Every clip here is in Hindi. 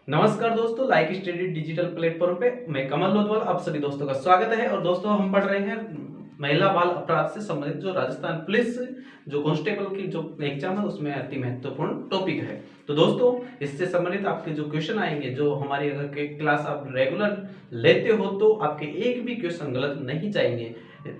नमस्कार दोस्तों, लाइक स्टडी डिजिटल प्लेटफॉर्म पे मैं कमल लोधवाल आप सभी दोस्तों का स्वागत है। और दोस्तों हम पढ़ रहे हैं महिला बाल अपराध से संबंधित जो राजस्थान पुलिस जो कांस्टेबल की जो एग्जाम है उसमें अति महत्वपूर्ण टॉपिक है। तो दोस्तों इससे संबंधित आपके जो क्वेश्चन आएंगे, जो हमारी अगर के क्लास आप रेगुलर लेते हो तो आपके एक भी क्वेश्चन गलत नहीं जाएंगे।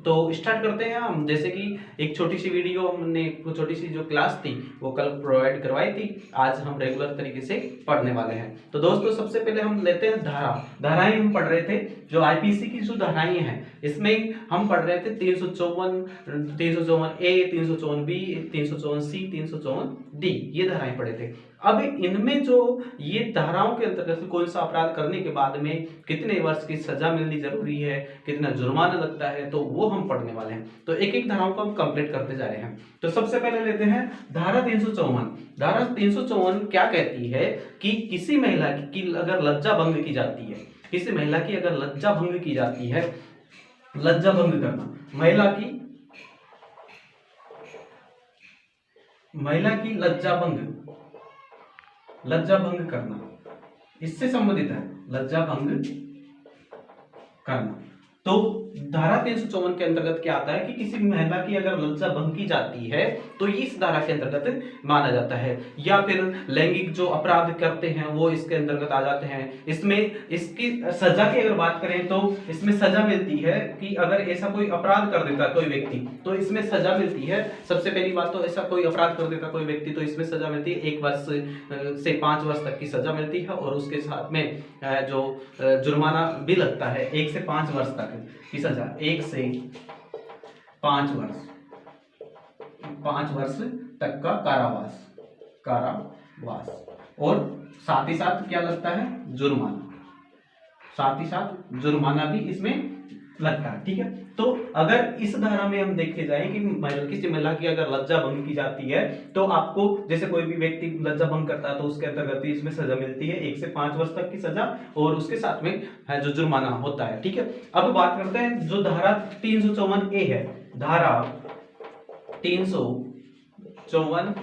तो स्टार्ट करते हैं हम। जैसे कि एक छोटी सी वीडियो हमने छोटी सी जो क्लास थी वो कल प्रोवाइड करवाई थी, आज हम रेगुलर तरीके से पढ़ने वाले हैं। तो दोस्तों सबसे पहले हम लेते हैं धाराएं हम पढ़ रहे थे। जो आईपीसी की जो धाराएं हैं इसमें हम पढ़ रहे थे 354 354 ए, 354 बी, 354 सी, 354 डी, ये धाराएं पढ़े थे। अब इनमें जो ये धाराओं के अंतर्गत कौन सा अपराध करने के बाद में कितने वर्ष की सजा मिलनी जरूरी है, कितना जुर्माना लगता है, तो वो हम पढ़ने वाले हैं। तो एक एक धाराओं को हम कंप्लीट करते जा रहे हैं। तो सबसे पहले लेते हैं धारा 354। धारा 354 क्या कहती है कि किसी महिला की अगर लज्जा भंग की जाती है, किसी महिला की अगर लज्जा भंग की जाती है, लज्जा भंग करना, महिला की लज्जा भंग करना, इससे संबंधित है लज्जा भंग करना। तो धारा 354 के अंतर्गत क्या आता है कि किसी महिला की अगर लज्जा भंग की जाती है तो ये इस धारा के अंतर्गत माना जाता है। या फिर लैंगिक जो अपराध करते हैं वो इसके अंतर्गत आ जाते हैं। इसमें इसकी सजा की अगर बात करें तो इसमें सजा मिलती है कि अगर ऐसा कोई अपराध कर देता कोई व्यक्ति तो इसमें सजा मिलती है। सबसे पहली बात तो ऐसा कोई अपराध कर देता कोई व्यक्ति तो इसमें सजा मिलती है 1 वर्ष से 5 वर्ष तक की सजा मिलती है। और उसके साथ में जो जुर्माना भी लगता है 1 से 5 वर्ष तक की सजा, 1 से 5 वर्ष तक का कारावास। और साथ ही साथ क्या लगता है, जुर्माना भी इसमें लगता है। ठीक है, तो अगर इस धारा में हम देखे जाए कि किसी महिला की अगर लज्जा भंग की जाती है तो आपको जैसे कोई भी व्यक्ति लज्जा भंग करता है तो उसके अंतर्गत इसमें सजा मिलती है 1 से 5 वर्ष तक की सजा और उसके साथ में है जो जुर्माना होता है। ठीक है, अब बात करते हैं जो धारा 354 ए है। धारा 354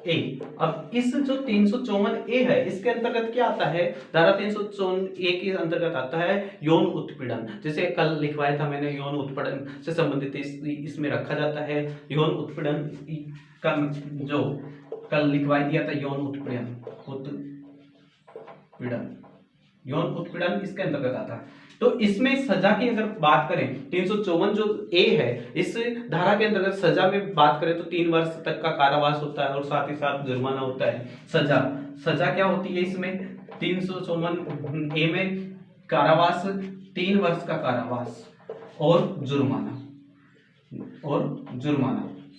ए, अब इस जो 354 ए है इसके अंतर्गत क्या आता है, धारा 354 ए के अंतर्गत आता है यौन उत्पीड़न। जैसे कल लिखवाया था मैंने, यौन उत्पीड़न से संबंधित इसमें रखा जाता है। यौन उत्पीड़न का जो कल लिखवाई दिया था, यौन उत्पीड़न इसके अंतर्गत आता है। तो इसमें सजा की अगर बात करें 354 जो ए है इस धारा के अंतर्गत सजा में बात करें तो 3 वर्ष तक का कारावास होता है और साथ ही साथ जुर्माना होता है। सजा क्या होती है इसमें, 354 ए में कारावास, 3 वर्ष का कारावास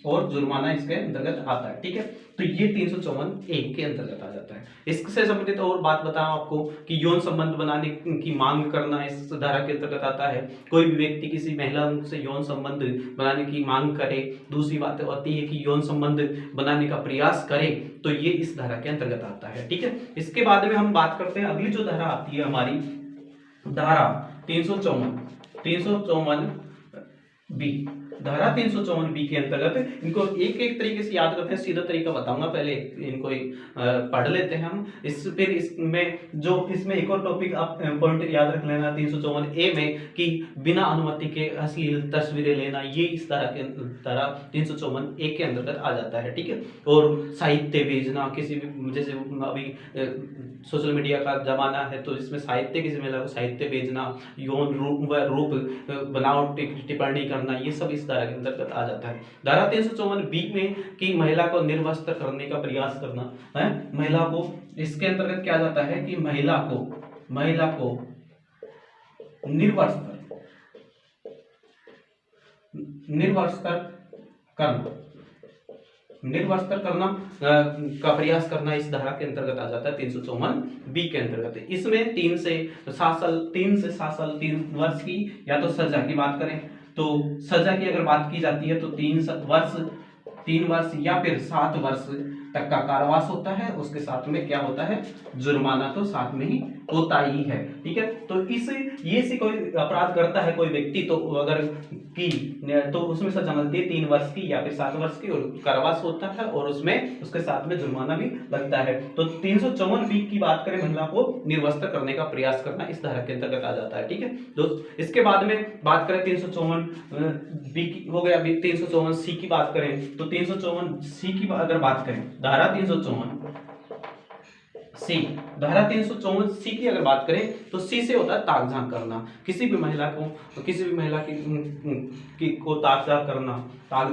और जुर्माना इसके अंतर्गत आता है। ठीक है, तो ये 354 ए के अंतर्गत आ जाता है। इससे संबंधित और बात बताऊं आपको कि यौन संबंध बनाने की मांग करना इस धारा के अंतर्गत आता है। कोई भी व्यक्ति किसी महिला से यौन संबंध बनाने की मांग करे, दूसरी बात होती है कि यौन संबंध बनाने का प्रयास करे, तो ये इस धारा के अंतर्गत आता है। ठीक है, इसके बाद में हम बात करते हैं अगली जो धारा आती है हमारी, धारा 354 बी। धारा 354 बी के अंतर्गत इनको एक एक तरीके से याद करते हैं, सीधा तरीका बताऊंगा, पहले इनको पढ़ लेते हैं हम। फिर इसमें जो इसमें एक और टॉपिक आप पॉइंट याद रख लेना 354 ए में कि बिना अनुमति के अश्लील तस्वीरें लेना, ये इस धारा 354 ए के अंतर्गत आ जाता है। ठीक है, और साहित्य भेजना, किसी भी जैसे अभी सोशल मीडिया का जमाना है तो इसमें साहित्य, किसी महिला को साहित्य भेजना, यौन रूप बनावट टिप्पणी करना, ये सब इस धारा के अंतर्गत आ जाता है। धारा 354 बी में कि महिला को निर्वस्त्र करने का प्रयास करना है, महिला को इसके अंतर्गत क्या जाता है कि महिला को निर्वस्त्र करना का प्रयास करना इस धारा के अंतर्गत आ जाता है 354 बी के अंतर्गत। इसमें 3 से 7 साल 3 वर्ष की या तो सजा की बात करें तो सजा की अगर बात की जाती है तो 3 वर्ष या फिर 7 वर्ष तक का कारावास होता है, उसके साथ में क्या होता है, जुर्माना तो साथ में ही होता ही है। ठीक है, तो ये से कोई अपराध करता है कोई व्यक्ति, तो अगर की तो उसमें सजा मिलती है 3 वर्ष की या फिर 7 वर्ष की, और कारावास होता है, और उसमें उसके साथ में जुर्माना भी लगता है। तो 354 बी की बात करें, महिला को निर्वस्त्र करने का प्रयास करना इस धारा के अंतर्गत आ जाता है। ठीक है, तो इसके बाद में बात करें 354 बी की हो गया, 354 सी की बात करें, तो 354 सी की अगर बात करें, धारा 354 सी, धारा 354 सी की अगर बात करें तो सी से होता है ताक झांक करना। किसी भी महिला को ताक झांक करना, ताक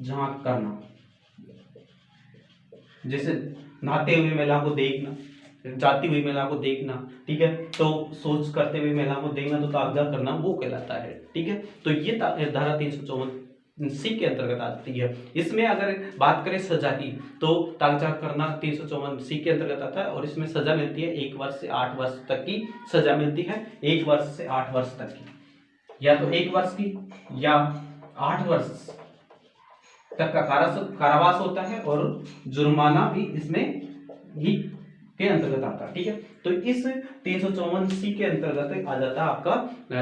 झांक करना, जैसे नहाते हुए महिला को देखना, जाती हुई महिला को देखना। ठीक है, तो सोच करते हुए महिला को देखना, तो ताक झांक करना वो कहलाता है। ठीक है, तो ये धारा 354 सी के अंतर्गत आती है। इसमें अगर बात करें सजा की, तो ताक झांक करना 354 सी के अंतर्गत आता है, और इसमें सजा मिलती है 1 वर्ष से 8 वर्ष तक की सजा मिलती है। 1 वर्ष से 8 वर्ष तक की, या तो 1 वर्ष की या 8 वर्ष तक का कारावास होता है, और जुर्माना भी इसमें ही के अंतर्गत आता है। ठीक है, तो इस 354 सी के अंतर्गत आ जाता है आपका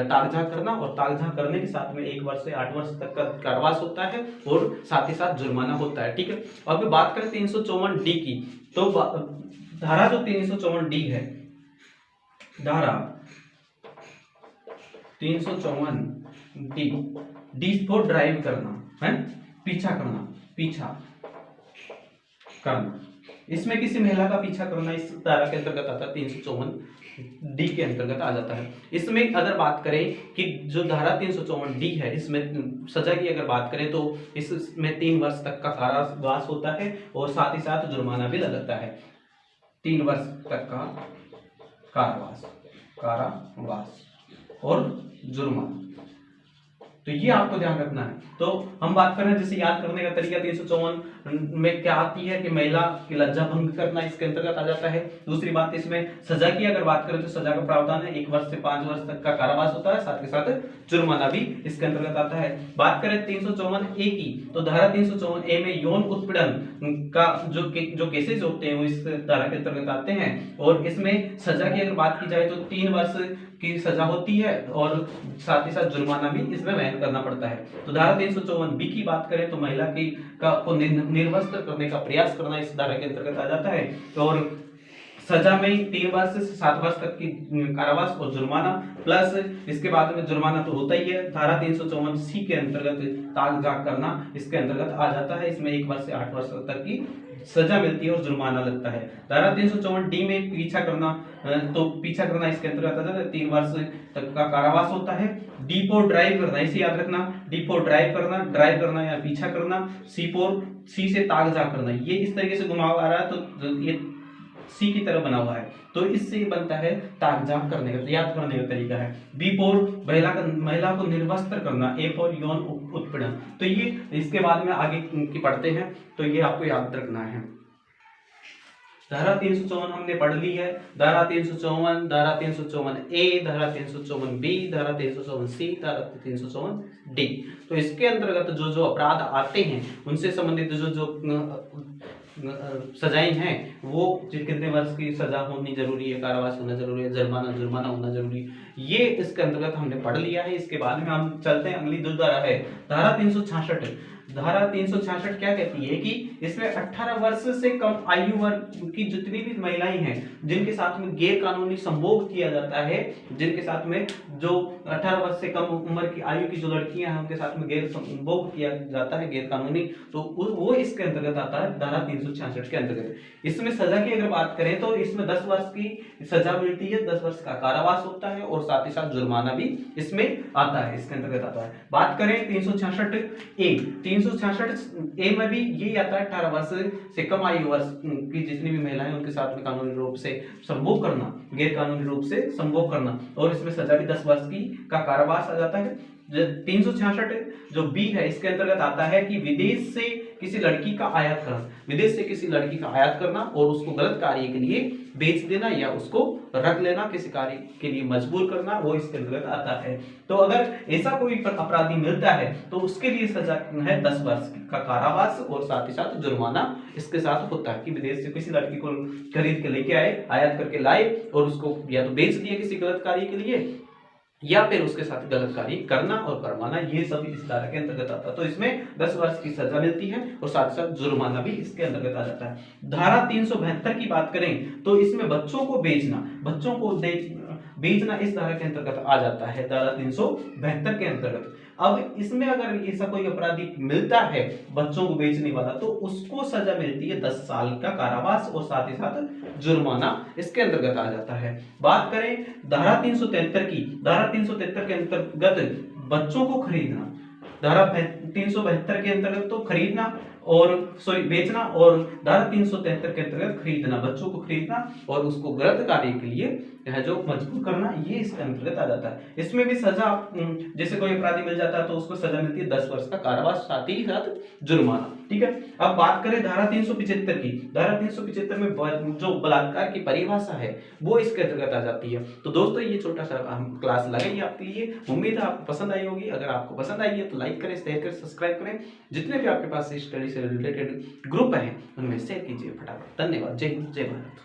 ताक झांक करना, और ताक झांक करने के साथ में 1 वर्ष से 8 वर्ष तक का कारावास होता है, और साथ ही साथ जुर्माना होता है। ठीक है, अब बात करें 354 डी की, तो धारा जो 354 डी है, धारा 354 डी, डी फॉर ड्राइव करना है, पीछा करना। इसमें किसी महिला का पीछा करना इस धारा के अंतर्गत आता है, 354 डी के अंतर्गत आ जाता है। इसमें अगर बात करें कि जो धारा 354 डी है, इसमें सजा की अगर बात करें तो इसमें 3 वर्ष तक का कारावास होता है, और साथ ही साथ जुर्माना भी लगता है। 3 वर्ष तक का कारावास और जुर्माना, तो ये आपको ध्यान रखना है। तो हम बात कर रहे हैं जैसे याद करने का तरीका 354 में क्या आती है कि महिला की लज्जा भंग करना इसके अंतर्गत आ जाता है। दूसरी बात, इसमें सजा की अगर बात करें तो सजा का प्रावधान है 1 वर्ष से 5 वर्ष तक का कारावास होता है, साथ के साथ जुर्माना भी इसके अंतर्गत आता है। बात करें 354 ए की, तो धारा 354 ए में यौन उत्पीड़न का जो केसेस होते हैं वो इस धारा के अंतर्गत आते हैं, और इसमें सजा की अगर बात की जाए तो 3 वर्ष की सजा होती है, और साथ ही साथ जुर्माना भी इसमें वहन करना पड़ता है। तो धारा 354 बी की बात करें तो महिला को निर्वस्त्र करने का प्रयास करना इस धारा के अंतर्गत आ जाता है, और सजा में 3 वर्ष से 7 वर्ष तक की कारावास और जुर्माना, प्लस इसके बाद में जुर्माना तो होता ही है। धारा 354 सी के अंतर्गत ताक झांक करना इसके अंतर्गत आ जाता है, इसमें 1 वर्ष से 8 वर्ष तक की सजा मिलती है और जुर्माना लगता है। धारा 354 डी में पीछा करना, तो पीछा करना इसके अंतर्गत आता है, 3 वर्ष तक का कारावास होता है। डी फॉर ड्राइव करना, इसे याद रखना, डी फॉर ड्राइव करना या पीछा करना। सी से ताक झांक करना, ये इस तरीके से घुमाव आ रहा है तो ये सी की तरह बना हुआ है, तो इससे बनता है ताक झांक करने का, याद करने का तरीका है। बी फॉर महिला को निर्वस्त्र करना, ए फॉर यौन उत्पीड़न। तो ये इसके बाद में आगे की पढ़ते हैं, तो ये आपको याद रखना है। धारा 354 हमने पढ़ ली है, धारा 354, धारा 354 ए, धारा 354 बी, धारा 354 सी, धारा 354 डी। तो इसके अंतर्गत जो जो अपराध आते हैं उनसे संबंधित जो जो सजाएं हैं, वो कितने वर्ष की सजा होनी जरूरी है, कारावास होना जरूरी है, जुर्माना होना जरूरी है, ये इसके अंतर्गत हमने पढ़ लिया है। इसके बाद में हम चलते हैं, अगली जो धारा है धारा 366। धारा 366 क्या कहती है कि इसमें 18 वर्ष से कम आयु वर्ग की जितनी भी महिलाएं हैं जिनके साथ में गैर कानूनी संभोग किया जाता है, जिनके साथ में जो 18 वर्ष से कम उम्र की आयु की जो लड़कियां हैं उनके साथ में गैर संभोग किया जाता है गैर कानूनी, तो वो इसके अंतर्गत आता है धारा 366 के अंतर्गत। इसमें सजा की अगर बात करें तो इसमें 10 वर्ष की सजा मिलती है, 10 वर्ष का कारावास होता है, और साथ ही साथ जुर्माना भी इसमें आता है, इसके अंतर्गत आता है। बात करें 366 ए, 366 ए में भी ये आता है 18 वर्ष से कम आयु वर्ष की जितनी भी महिलाएं उनके साथ में कानूनी रूप से संभोग करना, गैर कानूनी रूप से संभोग करना, और इसमें सजा भी 10 वर्ष की का कारावास आ जाता है। 366 जो बी है इसके अंतर्गत आता है कि विदेश से किसी लड़की का आयात करना, विदेश से किसी लड़की का आयात करना और उसको गलत कार्य के लिए बेच देना या उसको रख लेना, किसी कार्य के लिए मजबूर करना, वो इसके अंतर्गत आता है। तो अगर ऐसा कोई अपराधी मिलता है तो उसके लिए सजा है 10 वर्ष का कारावास और साथ ही साथ जुर्माना इसके साथ होता है कि विदेश से किसी लड़की को खरीद के लेके आए, आयात करके लाए और उसको या तो बेच दिए किसी गलत कार्य के लिए या फिर उसके साथ गलत कार्य करना और करवाना, ये सब इस धारा के अंतर्गत आता है। तो इसमें 10 वर्ष की सजा मिलती है और साथ साथ जुर्माना भी इसके अंतर्गत आ जाता है। धारा 372 की बात करें तो इसमें बच्चों को बेचना, बच्चों को बेचना इस धारा के अंतर्गत आ जाता है, धारा 372 के अंतर्गत। अब इसमें अगर ऐसा कोई अपराधी मिलता है बच्चों को बेचने वाला तो उसको सजा मिलती है 10 साल का कारावास और साथ ही साथ जुर्माना इसके अंतर्गत आ जाता है। बात करें धारा 373 की, धारा 373 के अंतर्गत बच्चों को खरीदना, धारा 372 के अंतर्गत तो खरीदना और बेचना, और धारा 373 के अंतर्गत खरीदना, बच्चों को खरीदना और उसको गलत कार्य के लिए जो मजबूर करना, ये इसके अंतर्गत आ जाता है। इसमें भी सजा, जैसे कोई अपराधी मिल जाता है तो उसको सजा मिलती है 10 वर्ष का कारावास साथ ही साथ जुर्माना। ठीक है, अब बात करें धारा 375 की, धारा 375 में जो बलात्कार की परिभाषा है वो इसके अंतर्गत आ जाती है। तो दोस्तों ये छोटा सा क्लास लगाइए आपके लिए, उम्मीद है आपको पसंद आई होगी। अगर आपको पसंद आई है तो लाइक करें, शेयर करें, सब्सक्राइब करें, जितने भी आपके पास स्टडी से रिलेटेड ग्रुप है उनमें शेयर कीजिए फटाफट। धन्यवाद। जय हिंद, जय भारत।